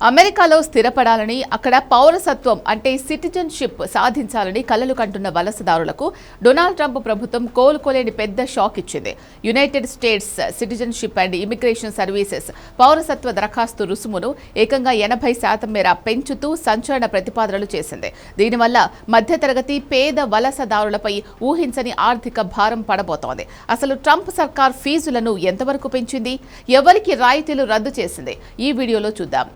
అమెరికాలో స్థిరపడాలని, అక్కడ పౌరసత్వం అంటే సిటిజన్షిప్ సాధించాలని కలలు కంటున్న వలసదారులకు డొనాల్డ్ ట్రంప్ ప్రభుత్వం కోలుకోలేని పెద్ద షాక్ ఇచ్చింది. United states citizenship and immigration services పౌరసత్వ దరఖాస్తు రుసుమును ఏకంగా 80% మేర పెంచుతూ సంచలన ప్రతిపాదనలు చేసింది. దీనివల్ల మధ్యతరగతి పేద వలసదారులపై ఊహించని ఆర్థిక భారం పడబోతోంది. అసలు ట్రంప్ సర్కార్ ఫీజులను ఎంతవరకు పెంచింది, ఎవరికి రాయితీలు రద్దు చేసింది, ఈ వీడియోలో చూద్దాం.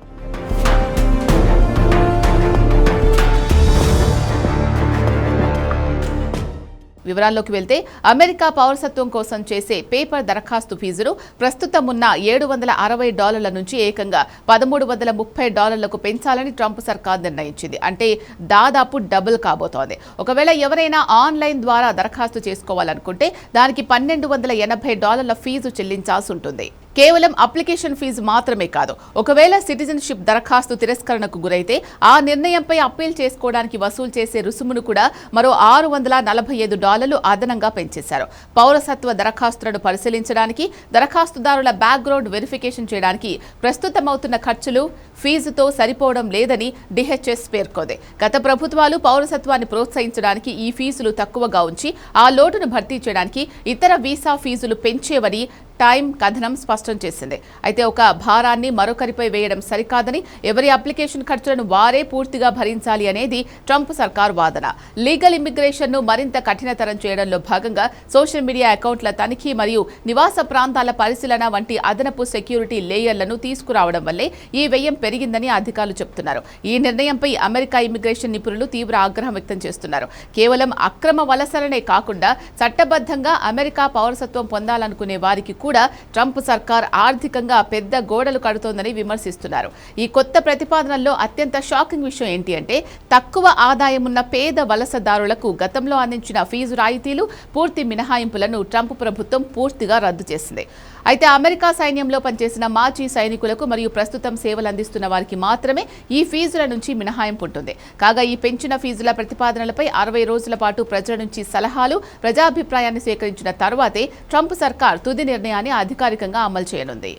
వివరాల్లోకి వెళ్తే, అమెరికా పౌరసత్వం కోసం చేసే పేపర్ దరఖాస్తు ఫీజును ప్రస్తుతం ఉన్న $760 నుంచి ఏకంగా $1330కు పెంచాలని ట్రంప్ సర్కార్ నిర్ణయించింది. అంటే దాదాపు డబుల్ కాబోతోంది. ఒకవేళ ఎవరైనా ఆన్లైన్ ద్వారా దరఖాస్తు చేసుకోవాలనుకుంటే దానికి $1280 ఫీజు చెల్లించాల్సి ఉంటుంది. కేవలం అప్లికేషన్ ఫీజు మాత్రమే కాదు, ఒకవేళ సిటిజన్షిప్ దరఖాస్తు తిరస్కరణకు గురైతే ఆ నిర్ణయంపై అప్పీల్ చేసుకోవడానికి వసూలు చేసే రుసుమును కూడా మరో $645 అదనంగా పెంచేశారు. పౌరసత్వ దరఖాస్తులను పరిశీలించడానికి, దరఖాస్తుదారుల బ్యాక్గ్రౌండ్ వెరిఫికేషన్ చేయడానికి ప్రస్తుతమవుతున్న ఖర్చులు ఫీజుతో సరిపోవడం లేదని డిహెచ్ఎస్ పేర్కొంది. గత ప్రభుత్వాలు పౌరసత్వాన్ని ప్రోత్సహించడానికి ఈ ఫీజులు తక్కువగా ఉంచి ఆ లోటును భర్తీ చేయడానికి ఇతర వీసా ఫీజులు పెంచేవని టైమ్ కథనం స్పష్టం చేసింది. అయితే ఒక భారాన్ని మరొకరిపై వేయడం సరికాదని, ఎవరి అప్లికేషన్ ఖర్చులను వారే పూర్తిగా భరించాలి అనేది ట్రంప్ సర్కార్ వాదన. లీగల్ ఇమిగ్రేషన్ను మరింత కఠినతరం చేయడంలో భాగంగా సోషల్ మీడియా అకౌంట్ల తనిఖీ మరియు నివాస ప్రాంతాల పరిశీలన వంటి అదనపు సెక్యూరిటీ లేయర్లను తీసుకురావడం వల్లే ఈ వ్యయం పెరిగిందని అధికారులు చెబుతున్నారు. ఈ నిర్ణయంపై అమెరికా ఇమిగ్రేషన్ నిపుణులు తీవ్ర ఆగ్రహం వ్యక్తం చేస్తున్నారు. కేవలం అక్రమ వలసలనే కాకుండా చట్టబద్ధంగా అమెరికా పౌరసత్వం పొందాలనుకునే వారికి కూడా ట్రంప్ సర్కార్ ఆర్థికంగా పెద్ద గోడలు కడుతోందని విమర్శిస్తున్నారు. ఈ కొత్త ప్రతిపాదనల్లో అత్యంత షాకింగ్ విషయం ఏంటి అంటే, తక్కువ ఆదాయం ఉన్న పేద వలసదారులకు గతంలో అందించిన ఫీజు రాయితీలు, పూర్తి మినహాయింపులను ట్రంప్ ప్రభుత్వం పూర్తిగా రద్దు చేసింది. అయితే అమెరికా సైన్యంలో పనిచేసిన మాజీ సైనికులకు మరియు ప్రస్తుతం సేవలు అందిస్తున్న వారికి మాత్రమే ఈ ఫీజుల నుంచి మినహాయింపు ఉంటుంది. కాగా ఈ పెంచిన ఫీజుల ప్రతిపాదనలపై 60 రోజుల పాటు ప్రజల నుంచి సలహాలు, ప్రజాభిప్రాయాన్ని సేకరించిన తర్వాతే ట్రంప్ సర్కార్ తుది నిర్ణయాన్ని అధికారికంగా అమలు చేయనుంది.